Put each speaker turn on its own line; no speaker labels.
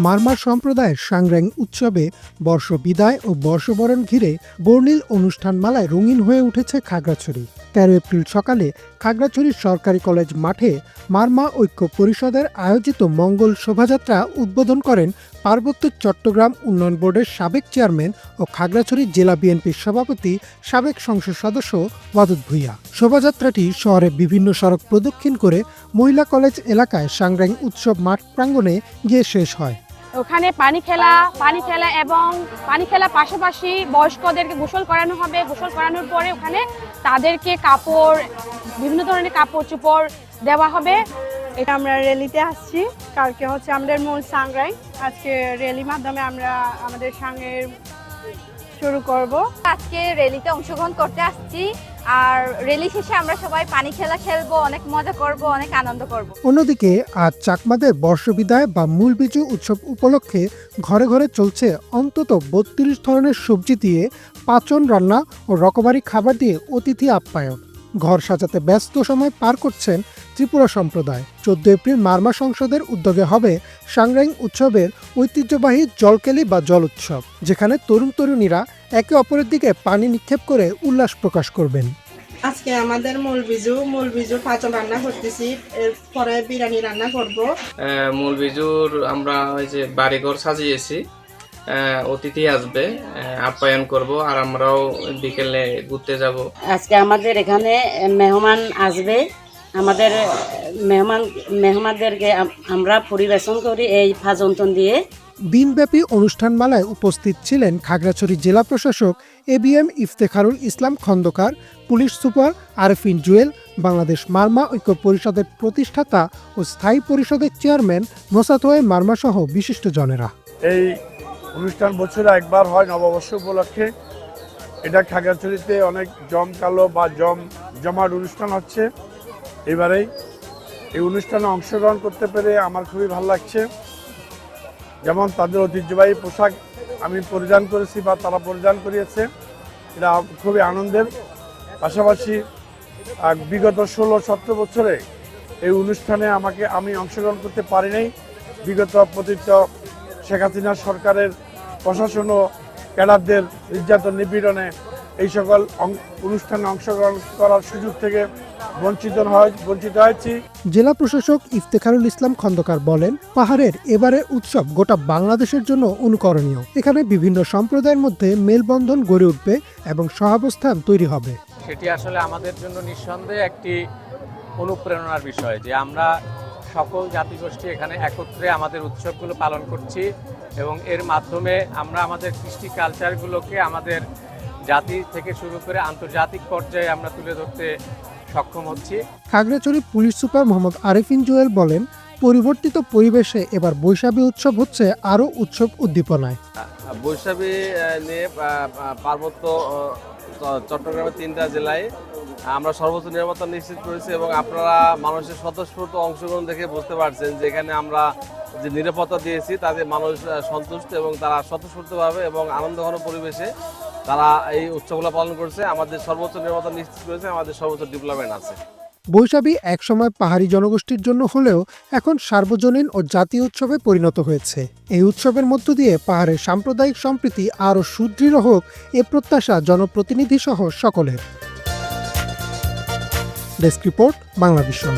মারমা সম্প্রদায়ের সাংগ্রাং উৎসবে বর্ষ বিদায় ও বর্ষবরণ ঘিরে বর্ণিল অনুষ্ঠানমালায় রঙিন হয়ে উঠেছে খাগড়াছড়ি। ১৩ এপ্রিল সকালে খাগড়াছড়ি সরকারি কলেজ মাঠে মারমা ঐক্য পরিষদের আয়োজিত মঙ্গল শোভাযাত্রা উদ্বোধন করেন পার্বত্য চট্টগ্রাম উন্নয়ন বোর্ডের সাবেক চেয়ারম্যান ও খাগড়াছড়ি জেলা বিএনপির সভাপতি সাবেক সংসদ সদস্য ওয়াদুদ ভূঁইয়া। শোভাযাত্রাটি শহরের বিভিন্ন সড়ক প্রদক্ষিণ করে মহিলা কলেজ এলাকায় সাংগ্রাং উৎসব মাঠ প্রাঙ্গণে গিয়ে শেষ হয়।
ওখানে পানি খেলা এবং পানি খেলার পাশাপাশি বয়স্কদেরকে গোসল করানো হবে। গোসল করানোর পরে ওখানে তাদেরকে কাপড়, বিভিন্ন ধরনের কাপড় চোপড় দেওয়া হবে।
এটা আমরা র্যালিতে আসছি। কালকে হচ্ছে আমাদের মূল সাংগ্রাং। আজকে র্যালির মাধ্যমে আমরা আমাদের সাংয়ের শুরু করব।
আজকে র্যালিতে অংশগ্রহণ করতে আসছি, আর র্যালি শেষে আমরা সবাই পানি খেলা খেলবো, অনেক মজা করব, অনেক আনন্দ করব।
অন্যদিকে আজ চাকমাদের বর্ষবিদায় বা মূল বিজু উৎসব উপলক্ষে ঘরে ঘরে চলছে অন্তত ৩২ ধরনের সবজি দিয়ে পাচন রান্না ও রকমারি খাবার দিয়ে অতিথি আপ্যায়ন। ঘর সাজাতে ব্যস্ত সময় পার করছেন ত্রিপুরা সম্প্রদায়। ১৪ এপ্রিল মারমা সংসদের উদ্যোগে হবে সাংগ্রাং উৎসবের ঐতিহ্যবাহী জলকেলি বা জল উৎসব, যেখানে তরুণ তরুণীরা একে অপরের দিকে পানি নিক্ষেপ করে উল্লাস প্রকাশ করবেন।
আজকে আমাদের মূল বিজু পাচন রান্না করতেছি, এরপরে বিরিয়ানি রান্না করব।
মূল বিজুর আমরা ওই যে বাড়িঘর সাজিয়েছি, অতিথি আসবে, আপ্যায়ন করব, আর আমরাও বিকেলে ঘুরতে যাব।
আজকে আমাদের এখানে মেহমান আসবে। আমাদের মেহমানদেরকে আমরা পরিবেশন করি এই ফাজন্তন দিয়ে।
দিনব্যাপী অনুষ্ঠানমালায় উপস্থিত ছিলেন খাগড়াছড়ি জেলা প্রশাসক ABM ইফতেখারুল ইসলাম খন্দকার, পুলিশ সুপার আরফিন জুয়েল, বাংলাদেশ মারমা ঐক্য পরিষদের প্রতিষ্ঠাতা ও স্থায়ী পরিষদের চেয়ারম্যান মোসাতোয়ে মারমা সহ বিশিষ্টজনেরা।
এই অনুষ্ঠান বছরে একবার হয় নববর্ষ উপলক্ষে। এটা খাগড়াছড়িতে অনেক জমকালো বা জমাট অনুষ্ঠান হচ্ছে। এবারেই এই অনুষ্ঠানে অংশগ্রহণ করতে পেরে আমার খুবই ভালো লাগছে। যেমন তাদের ঐতিহ্যবাহী পোশাক আমি পরিধান করেছি বা তারা পরিধান করিয়েছে, এটা খুবই আনন্দের। পাশাপাশি বিগত 16-17 বছরে এই অনুষ্ঠানে আমি অংশগ্রহণ করতে পারি নাই। বিগত পতিত শেখ হাসিনা সরকারের প্রশাসন ও ক্যাডারদের নির্যাতন নিপীড়নে এই সকল অনুষ্ঠানে অংশগ্রহণ করার সুযোগ থেকে বঞ্চিত হয়েছি।
জেলা প্রশাসক ইফতেখারুল ইসলাম খন্দকার বলেন, পাহাড়ের এবারে উৎসব গোটা বাংলাদেশের জন্য অনুকরণীয়। এখানে বিভিন্ন সম্প্রদায়ের মধ্যে মেলবন্ধন গড়ে উঠবে এবং সহাবস্থান তৈরি হবে।
সেটি আসলে আমাদের জন্য নিঃসন্দেহে একটি অনুপ্রেরণার বিষয় যে আমরা সকল জাতিগোষ্ঠী এখানে একত্রে আমাদের উৎসবগুলো পালন করছি এবং এর মাধ্যমে আমরা আমাদের কৃষ্টি কালচারগুলোকে আমাদের জাতি থেকে শুরু করে আন্তর্জাতিক পর্যায়ে আমরা তুলে ধরতে সক্ষম হচ্ছি।
খাগড়াছড়ি পুলিশ সুপার মোহাম্মদ আরফিন জুয়েল বলেন, পরিবর্তিত পরিবেশে এবার বৈশাখী উৎসব হচ্ছে আরও উৎসব উদ্দীপনায়।
বৈশাখী নিয়ে পার্বত্য চট্টগ্রামের 3টা জেলায় আমরা সর্বোচ্চ নিরাপত্তা নিশ্চিত করেছি এবং আপনারা মানুষের স্বতঃস্ফূর্ত অংশগ্রহণ দেখে বুঝতে পারছেন যে এখানে আমরা যে নিরাপত্তা দিয়েছি তাতে মানুষ সন্তুষ্ট এবং তারা স্বতঃস্ফূর্তভাবে এবং আনন্দঘন পরিবেশে তারা এই উৎসবগুলো পালন করছে। আমাদের সর্বোচ্চ নিরাপত্তা নিশ্চিত করেছে, আমাদের সর্বোচ্চ ডেভেলপমেন্ট আছে।
বৈশাখী একসময় পাহাড়ি জনগোষ্ঠীর জন্য হলেও এখন সার্বজনীন ও জাতীয় উৎসবে পরিণত হয়েছে। এই উৎসবের মধ্য দিয়ে পাহাড়ের সাম্প্রদায়িক সম্প্রীতি আরও সুদৃঢ় হোক এ প্রত্যাশা জনপ্রতিনিধি সহ সকলের। Desk report, Banglavision.